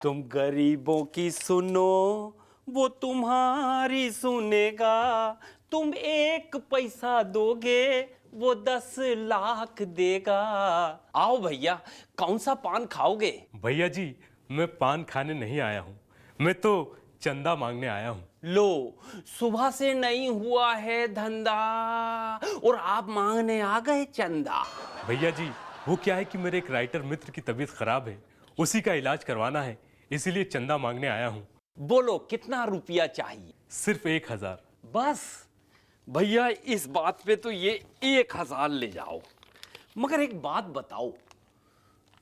तुम गरीबों की सुनो, वो तुम्हारी सुनेगा। तुम 1 पैसा दोगे, वो 10 लाख देगा। आओ भैया, कौन सा पान खाओगे? भैया जी, मैं पान खाने नहीं आया हूँ, मैं तो चंदा मांगने आया हूँ। लो, सुबह से नहीं हुआ है धंधा और आप मांगने आ गए चंदा। भैया जी, वो क्या है कि मेरे एक राइटर मित्र की तबीयत खराब है, उसी का इलाज करवाना है, इसीलिए चंदा मांगने आया हूँ। बोलो कितना रुपया चाहिए? सिर्फ 1000। बस भैया, इस बात पे तो ये 1000 ले जाओ। मगर एक बात बताओ,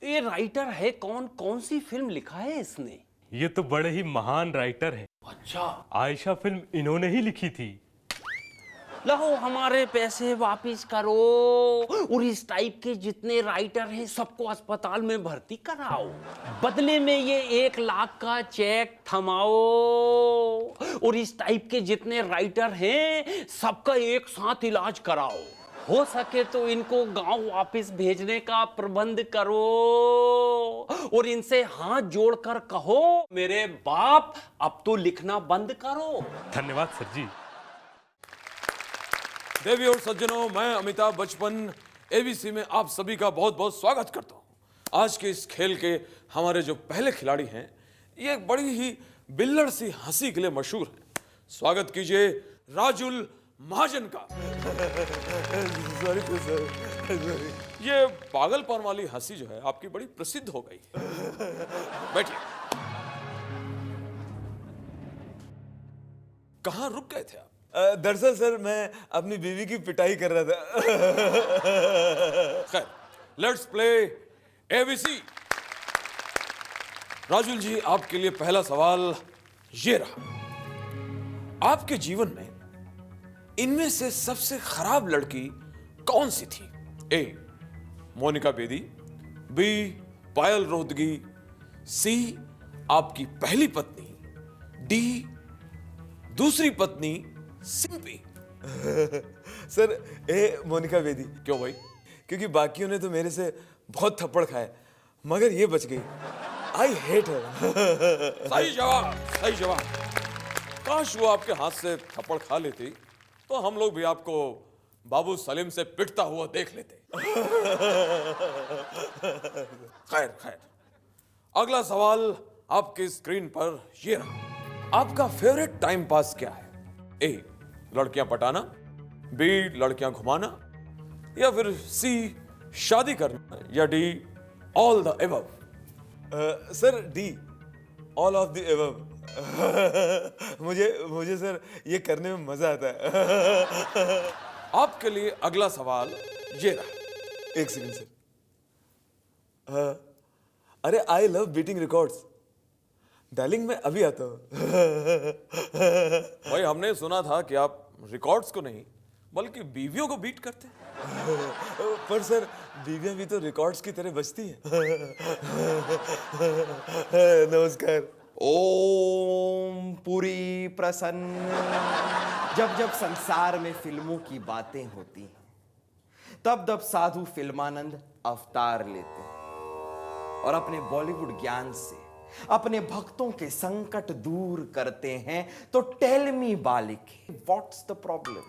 ये राइटर है कौन? कौन सी फिल्म लिखा है इसने? ये तो बड़े ही महान राइटर हैं। अच्छा, आयशा फिल्म इन्होंने ही लिखी थी। लो हमारे पैसे वापिस करो और इस टाइप के जितने राइटर हैं सबको अस्पताल में भर्ती कराओ। बदले में ये 1 लाख का चेक थमाओ और इस टाइप के जितने राइटर हैं सबका एक साथ इलाज कराओ। हो सके तो इनको गांव वापस भेजने का प्रबंध करो और इनसे हाथ जोड़कर कहो, मेरे बाप अब तो लिखना बंद करो। धन्यवाद सर जी। देवी और सज्जनों, मैं अमिताभ बच्चन एबीसी में आप सभी का बहुत बहुत स्वागत करता हूं। आज के इस खेल के हमारे जो पहले खिलाड़ी हैं, ये एक बड़ी ही बिल्लड़ सी हंसी के लिए मशहूर है। स्वागत कीजिए राजुल महाजन का। ये पागलपन वाली हंसी जो है आपकी बड़ी प्रसिद्ध हो गई। बैठिए। कहां रुक गए थे आप? दरअसल सर, मैं अपनी बीवी की पिटाई कर रहा था। खैर, लेट्स प्ले एबीसी। राजुल जी, आपके लिए पहला सवाल ये रहा। आपके जीवन में इनमें से सबसे खराब लड़की कौन सी थी? ए, मोनिका बेदी। बी, पायल रोहतगी। सी, आपकी पहली पत्नी। डी, दूसरी पत्नी सिंपी। सर, ए मोनिका बेदी। क्यों भाई? क्योंकि बाकियों ने तो मेरे से बहुत थप्पड़ खाए, मगर ये बच गई। I hate her. सही जवाब, सही जवाब। काश वो आपके हाथ से थप्पड़ खा लेती तो हम लोग भी आपको बाबू सलीम से पिटता हुआ देख लेते। खैर खैर, अगला सवाल आपकी स्क्रीन पर ये रहा। आपका फेवरेट टाइम पास क्या है? ए, लड़कियां पटाना। बी, लड़कियां घुमाना। या फिर सी, शादी करना। या D, all the above. Sir, D, all of the above. मुझे सर ये करने में मजा आता है। आपके लिए अगला सवाल ये रहा। एक सेकंड सर। अरे, I love beating records. Darling, मैं अभी आता हूँ। भाई, हमने सुना था कि आप रिकॉर्ड्स को नहीं बल्कि बीवियों को बीट करते हैं। पर सर, बीवियां भी तो रिकॉर्ड्स की तरह बजती हैं। नमस्कार। ओम पुरी प्रसन्न। जब जब संसार में फिल्मों की बातें होती हैं, तब तब साधु फिल्मानंद अवतार लेते हैं और अपने बॉलीवुड ज्ञान से अपने भक्तों के संकट दूर करते हैं। तो टेल मी बालिके, व्हाट्स द प्रॉब्लम?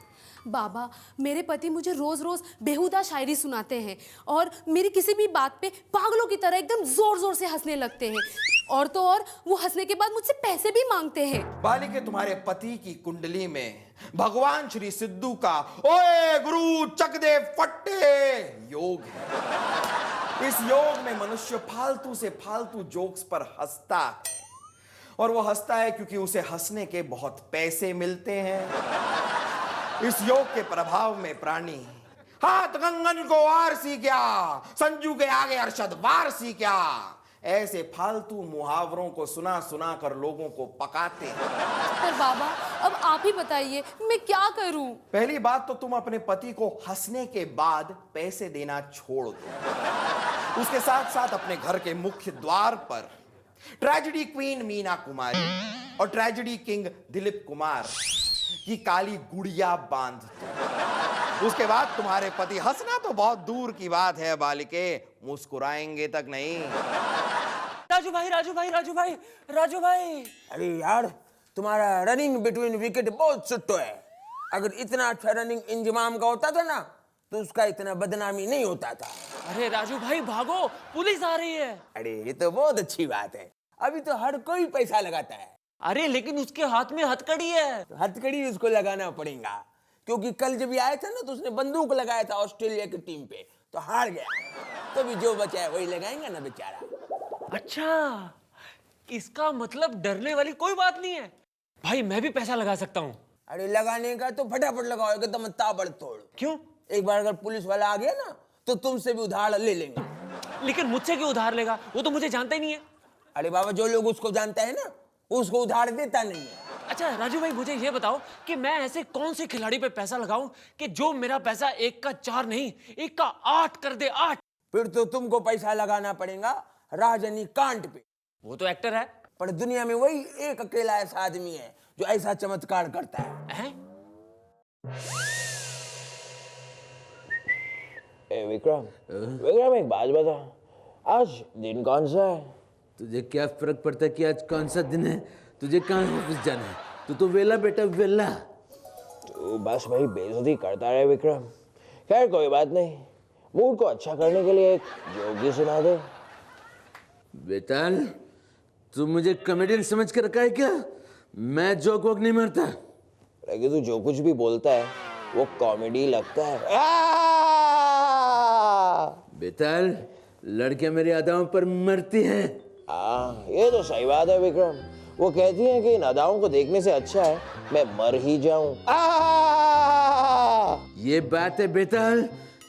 बाबा, मेरे पति मुझे रोज रोज बेहुदा शायरी सुनाते हैं और मेरी किसी भी बात पे पागलों की तरह एकदम जोर जोर से हंसने लगते हैं। और तो और वो हंसने के बाद मुझसे पैसे भी मांगते हैं। बालिके, तुम्हारे पति की कुंडली में भगवान श्री सिद्धू का ओए गुरु चक दे फट्टे योग है। इस योग में मनुष्य फालतू से फालतू जोक्स पर हंसता है, और वो हंसता है क्योंकि उसे हंसने के बहुत पैसे मिलते हैं। इस योग के प्रभाव में प्राणी हाथ कंगन को वार सी क्या, संजू के आगे अरशद वार सी क्या, ऐसे फालतू मुहावरों को सुना सुना कर लोगों को पकाते हैं। पर बाबा, अब आप ही बताइए मैं क्या करूं? पहली बात तो तुम अपने पति को हंसने के बाद पैसे देना छोड़ दो। उसके साथ साथ अपने घर के मुख्य द्वार पर ट्रेजेडी क्वीन मीना कुमारी और ट्रेजेडी किंग दिलीप कुमार की काली गुड़िया बांध दो। उसके बाद तुम्हारे पति, हंसना तो बहुत दूर की बात है बालिके, मुस्कुराएंगे तक नहीं। राजू भाई राजू भाई राजू भाई राजू भाई। अरे यार, तुम्हारा रनिंग बिटवीन विकेट बहुत सुट्टो है। अगर इतना अच्छा रनिंग इंजमाम का होता था ना, तो उसका इतना बदनामी नहीं होता था। अरे राजू भाई भागो, पुलिस आ रही है। अरे ये तो बहुत अच्छी बात है। अभी तो हर कोई पैसा लगाता है। अरे लेकिन उसके हाथ में हथकड़ी है। तो हथकड़ी उसको लगाना पड़ेगा, क्योंकि कल जब ये आया था ना, तो उसने बंदूक लगाया था ऑस्ट्रेलिया की टीम पे, तो हार गया। तो भी जो बचा है वही लगाएंगे ना बेचारा। अच्छा, इसका मतलब डरने वाली कोई बात नहीं है। भाई मैं भी पैसा लगा सकता हूँ। अरे लगाने का तो फटाफट लगाओ, एकदम ताबड़ तोड़। क्यों? एक बार अगर पुलिस वाला आ गया ना, तो तुमसे भी उधार ले लेंगे। लेकिन मुझसे क्यों उधार लेगा? वो तो मुझे जानता ही नहीं है। अरे बाबा, जो लोग उसको जानता है ना, उसको उधार देता नहीं है। अच्छा राजू भाई, मुझे ये बताओ कि मैं ऐसे कौन से खिलाड़ी पे पैसा लगाऊं कि जो मेरा पैसा 1 का 4 नहीं 1 का 8 कर दे। 8? फिर तो तुमको पैसा लगाना पड़ेगा रजनीकांत पे। वो तो एक्टर है। पर दुनिया में वही एक अकेला ऐसा आदमी है जो ऐसा चमत्कार करता है। हैं? विक्रम, विक्रम एक बात बता, आज दिन कौन सा है? तुझे क्या फर्क पड़ता है कि आज कौन सा दिन है? तुझे कहाँ ऑफिस जाना है? तू तो वेला बेटा, वेला। तू बस भाई बेइज्जती करता रहे विक्रम। खैर कोई बात नहीं, मूड को अच्छा करने के लिए एक जोक ही सुना दे। बेताल, तू मुझे कॉमेडियन समझ कर रखा है क्या? मैं जोक वोक नहीं मारता। लेकिन तू जो कुछ भी बोलता है वो कॉमेडी लगता है। बेताल, लड़कियां मेरी अदाओं पर मरती हैं। ये तो सही बात है विक्रम। वो कहती हैं कि इन अदाओं को देखने से अच्छा है मैं मर ही जाऊं। ये बात है बेताल।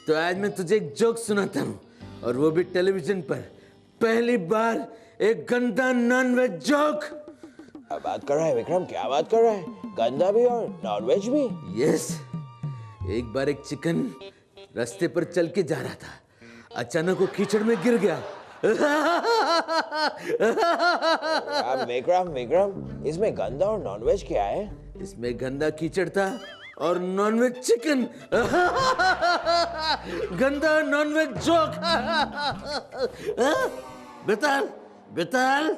तो आज मैं तुझे एक जोक सुनाता हूँ, और वो भी टेलीविजन पर। पहली बार एक गंदा नॉनवेज जोक। क्या बात कर रहा है विक्रम? क्या बात कर रहा है? गंदा भी और नॉनवेज भी? यस। एक बार एक चिकन रास्ते पर चल के जा रहा था। अचानक वो कीचड़ में गिर गया। विक्रम विक्रम, इसमें गंदा और नॉनवेज क्या है? इसमें गंदा कीचड़ था और नॉनवेज चिकन। गंदा नॉनवेज जोक। बेताल, बेताल।